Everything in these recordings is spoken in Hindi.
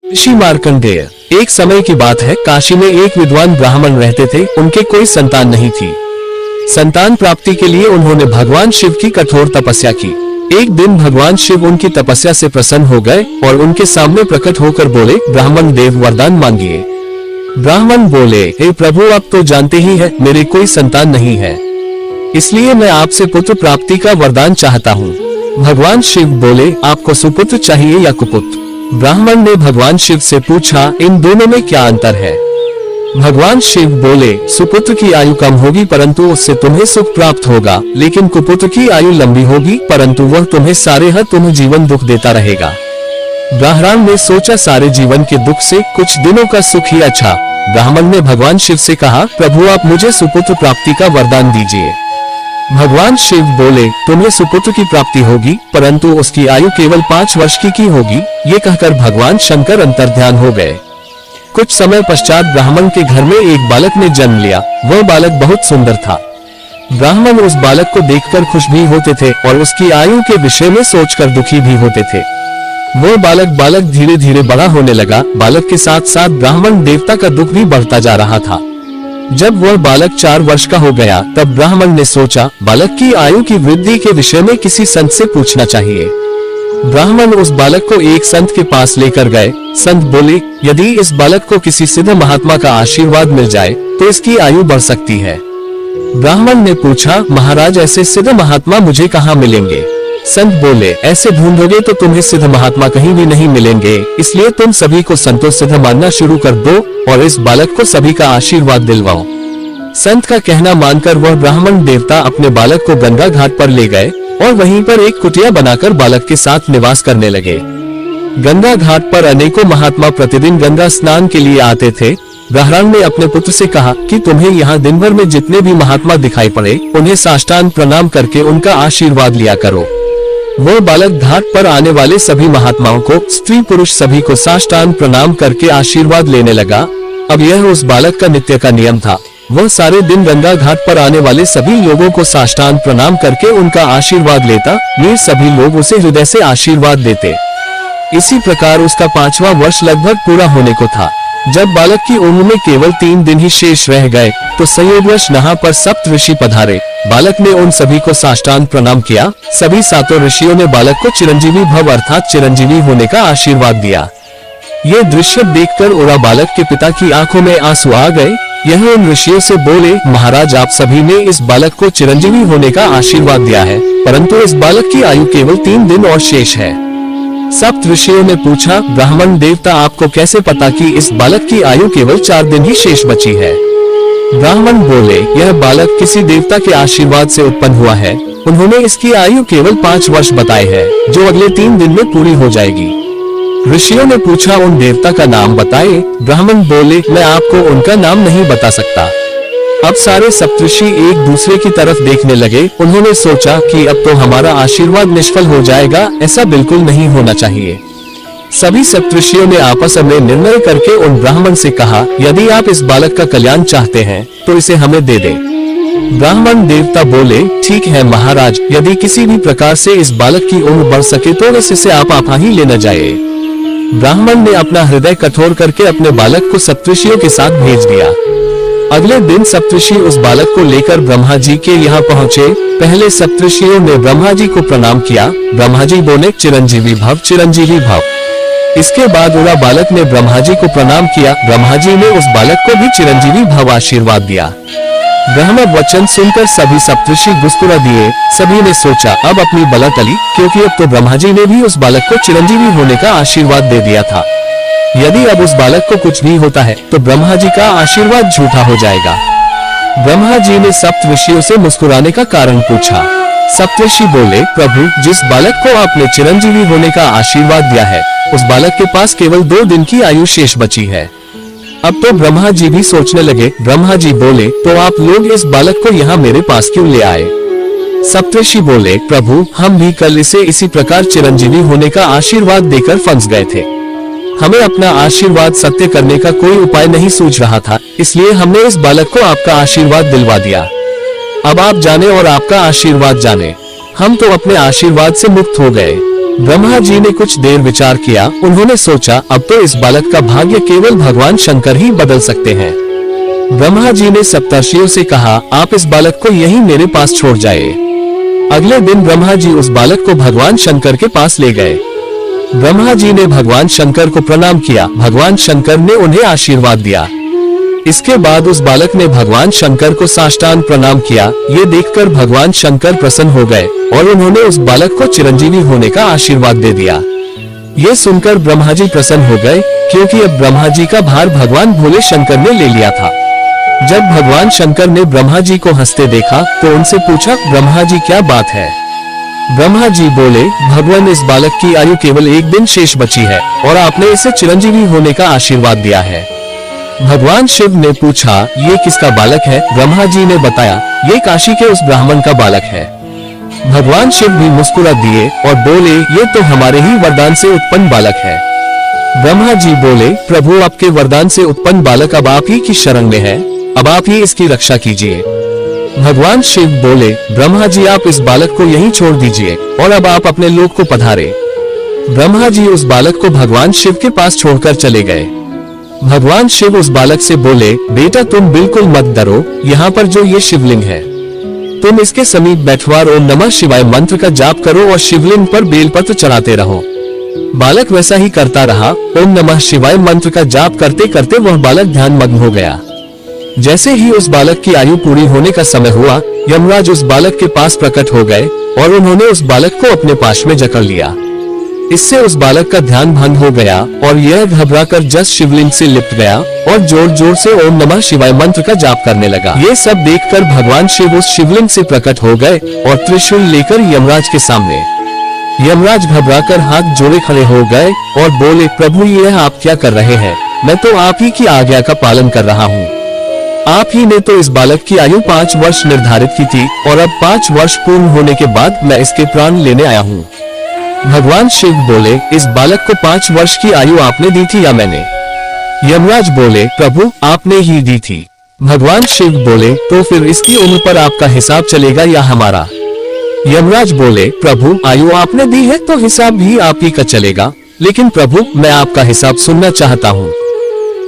ऋषि मार्कंडेय। एक समय की बात है, काशी में एक विद्वान ब्राह्मण रहते थे। उनके कोई संतान नहीं थी। संतान प्राप्ति के लिए उन्होंने भगवान शिव की कठोर तपस्या की। एक दिन भगवान शिव उनकी तपस्या से प्रसन्न हो गए और उनके सामने प्रकट होकर बोले, ब्राह्मण देव वरदान मांगिए। ब्राह्मण बोले, हे प्रभु, आप तो जानते ही हैं मेरे कोई संतान नहीं है, इसलिए मैं आपसे पुत्र प्राप्ति का वरदान चाहता हूँ। भगवान शिव बोले, आपको सुपुत्र चाहिए या कुपुत्र? ब्राह्मण ने भगवान शिव से पूछा, इन दोनों में क्या अंतर है? भगवान शिव बोले, सुपुत्र की आयु कम होगी परंतु उससे तुम्हें सुख प्राप्त होगा, लेकिन कुपुत्र की आयु लंबी होगी परंतु वह तुम्हें तुम्हें जीवन दुख देता रहेगा। ब्राह्मण ने सोचा, सारे जीवन के दुख से कुछ दिनों का सुख ही अच्छा। ब्राह्मण ने भगवान शिव से कहा, प्रभु आप मुझे सुपुत्र प्राप्ति का वरदान दीजिए। भगवान शिव बोले, तुम्हें सुपुत्र की प्राप्ति होगी परंतु उसकी आयु केवल 5 वर्ष की होगी। ये कहकर भगवान शंकर अंतर्ध्यान हो गए। कुछ समय पश्चात ब्राह्मण के घर में एक बालक ने जन्म लिया। वह बालक बहुत सुंदर था। ब्राह्मण उस बालक को देखकर खुश भी होते थे और उसकी आयु के विषय में सोचकर दुखी भी होते थे। वह बालक धीरे धीरे बड़ा होने लगा। बालक के साथ साथ ब्राह्मण देवता का दुख भी बढ़ता जा रहा था। जब वह बालक 4 वर्ष का हो गया तब ब्राह्मण ने सोचा, बालक की आयु की वृद्धि के विषय में किसी संत से पूछना चाहिए। ब्राह्मण उस बालक को एक संत के पास लेकर गए। संत बोले, यदि इस बालक को किसी सिद्ध महात्मा का आशीर्वाद मिल जाए तो इसकी आयु बढ़ सकती है। ब्राह्मण ने पूछा, महाराज ऐसे सिद्ध महात्मा मुझे कहाँ मिलेंगे? संत बोले, ऐसे ढूंढोगे तो तुम्हें सिद्ध महात्मा कहीं भी नहीं मिलेंगे, इसलिए तुम सभी को संतों सिद्ध मानना शुरू कर दो और इस बालक को सभी का आशीर्वाद दिलवाओ। संत का कहना मानकर वह ब्राह्मण देवता अपने बालक को गंगा घाट पर ले गए और वहीं पर एक कुटिया बनाकर बालक के साथ निवास करने लगे। गंगा घाट पर अनेकों महात्मा प्रतिदिन गंगा स्नान के लिए आते थे। ब्राह्मण ने अपने पुत्र से कहा कि तुम्हें यहाँ दिन भर में जितने भी महात्मा दिखाई पड़े उन्हें साष्टांग प्रणाम करके उनका आशीर्वाद लिया करो। वो बालक घाट पर आने वाले सभी महात्माओं को, स्त्री पुरुष सभी को साष्टांग प्रणाम करके आशीर्वाद लेने लगा। अब यह उस बालक का नित्य का नियम था। वह सारे दिन गंगा घाट पर आने वाले सभी लोगों को साष्टांग प्रणाम करके उनका आशीर्वाद लेता। ये सभी लोग उसे हृदय से आशीर्वाद देते। इसी प्रकार उसका 5वां वर्ष लगभग पूरा होने को था। जब बालक की उम्र में केवल 3 दिन ही शेष रह गए तो संयोगवश यहाँ पर सप्त ऋषि पधारे। बालक ने उन सभी को साष्टांग प्रणाम किया। सभी 7 ऋषियों ने बालक को चिरंजीवी भव अर्थात चिरंजीवी होने का आशीर्वाद दिया। ये दृश्य देखकर उड़ा बालक के पिता की आंखों में आंसू आ गए। यह उन ऋषियों से बोले, महाराज आप सभी ने इस बालक को चिरंजीवी होने का आशीर्वाद दिया है परंतु इस बालक की आयु केवल 3 दिन और शेष है। सप्त ऋषियों ने पूछा, ब्राह्मण देवता आपको कैसे पता कि इस बालक की आयु केवल 4 दिन ही शेष बची है? ब्राह्मण बोले, यह बालक किसी देवता के आशीर्वाद से उत्पन्न हुआ है। उन्होंने इसकी आयु केवल 5 वर्ष बताए है जो अगले 3 दिन में पूरी हो जाएगी। ऋषियों ने पूछा, उन देवता का नाम बताए। ब्राह्मण बोले, मैं आपको उनका नाम नहीं बता सकता। अब सारे सप्तऋषि एक दूसरे की तरफ देखने लगे। उन्होंने सोचा कि अब तो हमारा आशीर्वाद निष्फल हो जाएगा। ऐसा बिल्कुल नहीं होना चाहिए। सभी सप्तऋषियों ने आपस में निर्णय करके उन ब्राह्मण से कहा, यदि आप इस बालक का कल्याण चाहते हैं तो इसे हमें दे दे। ब्राह्मण देवता बोले, ठीक है महाराज, यदि किसी भी प्रकार से इस बालक की उम्र बढ़ सके तो इसे आप ही लेना जाए। ब्राह्मण ने अपना हृदय कठोर करके अपने बालक को सप्तऋषियों के साथ भेज दिया। अगले दिन सप्तऋषि उस बालक को लेकर ब्रह्मा जी के यहाँ पहुँचे। पहले सप्तऋषियों ने ब्रह्मा जी को प्रणाम किया। ब्रह्मा जी बोले, चिरंजीवी भव चिरंजीवी भव। इसके बाद उड़ा बालक ने ब्रह्मा जी को प्रणाम किया। ब्रह्मा जी ने उस बालक को भी चिरंजीवी भव आशीर्वाद दिया। ब्रह्म वचन सुनकर सभी सप्तऋषि मुस्कुरा दिए। सभी ने सोचा, अब अपनी बला टली, क्योंकि अब तो ब्रह्मा जी ने भी उस बालक को चिरंजीवी होने का आशीर्वाद दे दिया था। यदि अब उस बालक को कुछ भी होता है तो ब्रह्मा जी का आशीर्वाद झूठा हो जाएगा। ब्रह्मा जी ने सप्त ऋषियों से मुस्कुराने का कारण पूछा। सप्तऋषि बोले, प्रभु, जिस बालक को आपने चिरंजीवी होने का आशीर्वाद दिया है उस बालक के पास केवल 2 दिन की आयु शेष बची है। अब तो ब्रह्मा जी भी सोचने लगे। ब्रह्मा जी बोले, तो आप लोग इस बालक को यहाँ मेरे पास क्यों ले आए? सप्तऋषि बोले, प्रभु, हम भी कल इसे इसी प्रकार चिरंजीवी होने का आशीर्वाद देकर फंस गए थे। हमें अपना आशीर्वाद सत्य करने का कोई उपाय नहीं सूझ रहा था, इसलिए हमने इस बालक को आपका आशीर्वाद दिलवा दिया। अब आप जाने और आपका आशीर्वाद जाने। हम तो अपने आशीर्वाद से मुक्त हो गए। ब्रह्मा जी ने कुछ देर विचार किया। उन्होंने सोचा अब तो इस बालक का भाग्य केवल भगवान शंकर ही बदल सकते हैं। ब्रह्मा जी ने सप्तर्षियों से कहा, आप इस बालक को यहीं मेरे पास छोड़ जाए। अगले दिन ब्रह्मा जी उस बालक को भगवान शंकर के पास ले गए। ब्रह्मा जी ने भगवान शंकर को प्रणाम किया। भगवान शंकर ने उन्हें आशीर्वाद दिया। इसके बाद उस बालक ने भगवान शंकर को साष्टांग प्रणाम किया। ये देखकर भगवान शंकर प्रसन्न हो गए और उन्होंने उस बालक को चिरंजीवी होने का आशीर्वाद दे दिया। ये सुनकर ब्रह्मा जी प्रसन्न हो गए, क्योंकि अब ब्रह्मा जी का भार भगवान भोले शंकर ने ले लिया था। जब भगवान शंकर ने ब्रह्मा जी को हंसते देखा तो उनसे पूछा, ब्रह्मा जी क्या बात है? ब्रह्मा जी बोले, भगवान इस बालक की आयु केवल एक दिन शेष बची है और आपने इसे चिरंजीवी होने का आशीर्वाद दिया है। भगवान शिव ने पूछा, ये किसका बालक है? ब्रह्मा जी ने बताया, ये काशी के उस ब्राह्मण का बालक है। भगवान शिव भी मुस्कुरा दिए और बोले, ये तो हमारे ही वरदान से उत्पन्न बालक है। ब्रह्मा जी बोले, प्रभु आपके वरदान से उत्पन्न बालक अब आप ही की शरण में है, अब आप ही इसकी रक्षा कीजिए। भगवान शिव बोले, ब्रह्मा जी आप इस बालक को यहीं छोड़ दीजिए और अब आप अपने लोक को पधारे। ब्रह्मा जी उस बालक को भगवान शिव के पास छोड़कर चले गए। भगवान शिव उस बालक से बोले, बेटा तुम बिल्कुल मत डरो, यहाँ पर जो ये शिवलिंग है तुम इसके समीप बैठवार ओम नमः शिवाय मंत्र का जाप करो और शिवलिंग पर बेलपत्र चढ़ाते रहो। बालक वैसा ही करता रहा। ओम नमः शिवाय मंत्र का जाप करते करते वह बालक ध्यान मग्न हो गया। जैसे ही उस बालक की आयु पूरी होने का समय हुआ, यमराज उस बालक के पास प्रकट हो गए और उन्होंने उस बालक को अपने पाश में जकड़ लिया। इससे उस बालक का ध्यान भंग हो गया और यह घबराकर जस शिवलिंग से लिपट गया और जोर जोर से ओम नमः शिवाय मंत्र का जाप करने लगा। ये सब देखकर भगवान शिव उस शिवलिंग से प्रकट हो गए और त्रिशूल लेकर यमराज के सामने। यमराज घबराकर हाथ जोड़े खड़े हो गए और बोले, प्रभु यह आप क्या कर रहे हैं? मैं तो आप ही की आज्ञा का पालन कर रहा हूँ। आप ही ने तो इस बालक की आयु 5 वर्ष निर्धारित की थी और अब 5 वर्ष पूर्ण होने के बाद मैं इसके प्राण लेने आया हूँ। भगवान शिव बोले, इस बालक को 5 वर्ष की आयु आपने दी थी या मैंने? यमराज बोले, प्रभु आपने ही दी थी। भगवान शिव बोले, तो फिर इसकी उम्र पर आपका हिसाब चलेगा या हमारा? यमराज बोले, प्रभु आयु आपने दी है तो हिसाब भी आप ही का चलेगा, लेकिन प्रभु मैं आपका हिसाब सुनना चाहता हूँ।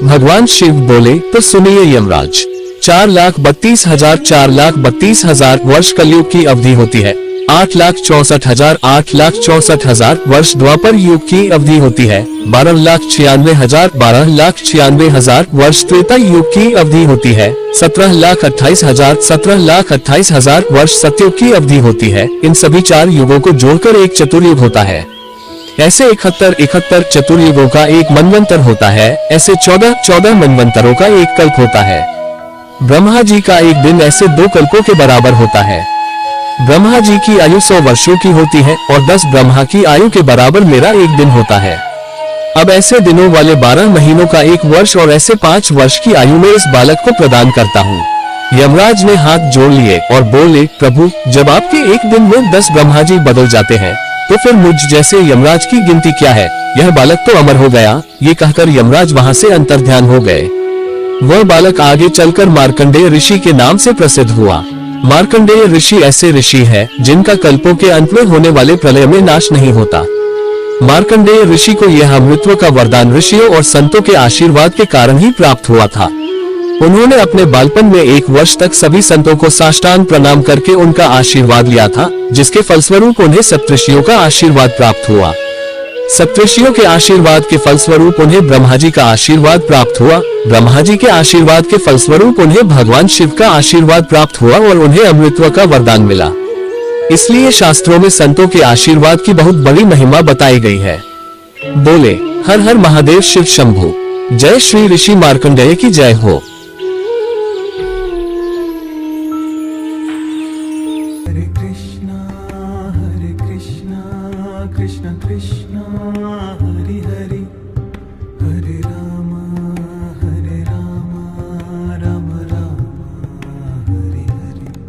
भगवान शिव बोले, तो सुनिए यमराज, 4,32,000 वर्ष कलयुग की अवधि होती है। 8,64,000 वर्ष द्वापर युग की अवधि होती है। 12,96,000 वर्ष त्रेता युग की अवधि होती है। 17,28,000 वर्ष सतयुग की अवधि होती है। इन सभी 4 युगों को जोड़कर एक चतुर्युग होता है। ऐसे 71 चतुर्युगों का एक मनवंतर होता है। ऐसे 14 मनवंतरों का एक कल्प होता है। ब्रह्मा जी का एक दिन ऐसे 2 कल्पों के बराबर होता है। ब्रह्मा जी की आयु 100 वर्षों की होती है और 10 ब्रह्मा की आयु के बराबर मेरा एक दिन होता है। अब ऐसे दिनों वाले 12 महीनों का 1 वर्ष और ऐसे 5 वर्ष की आयु में इस बालक को प्रदान करता हूँ। यमराज ने हाथ जोड़ लिए और बोले, प्रभु जब आपके एक दिन में 10 ब्रह्मा जी बदल जाते हैं तो फिर मुझ जैसे यमराज की गिनती क्या है? यह बालक तो अमर हो गया। ये कहकर यमराज वहां से अंतर्ध्यान हो गए। वह बालक आगे चलकर मार्कंडेय ऋषि के नाम से प्रसिद्ध हुआ। मार्कंडेय ऋषि ऐसे ऋषि है जिनका कल्पों के अंत में होने वाले प्रलय में नाश नहीं होता। मार्कंडेय ऋषि को यह अमृतत्व का वरदान ऋषियों और संतों के आशीर्वाद के कारण ही प्राप्त हुआ था। उन्होंने अपने बालपन में 1 वर्ष तक सभी संतों को साष्टांग प्रणाम करके उनका आशीर्वाद लिया था, जिसके फलस्वरूप उन्हें सप्तऋषियों का आशीर्वाद प्राप्त हुआ। सप्तऋषियों के आशीर्वाद के फलस्वरूप उन्हें ब्रह्मा जी का आशीर्वाद प्राप्त हुआ। ब्रह्मा जी के आशीर्वाद के फलस्वरूप उन्हें भगवान शिव का आशीर्वाद प्राप्त हुआ और उन्हें अमृतत्व का वरदान मिला। इसलिए शास्त्रों में संतों के आशीर्वाद की बहुत बड़ी महिमा बताई गई है। बोले, हर हर महादेव शिव शंभु। जय श्री ऋषि मार्कंडेय की जय हो। हरे कृष्णा कृष्णा कृष्णा हरि हरि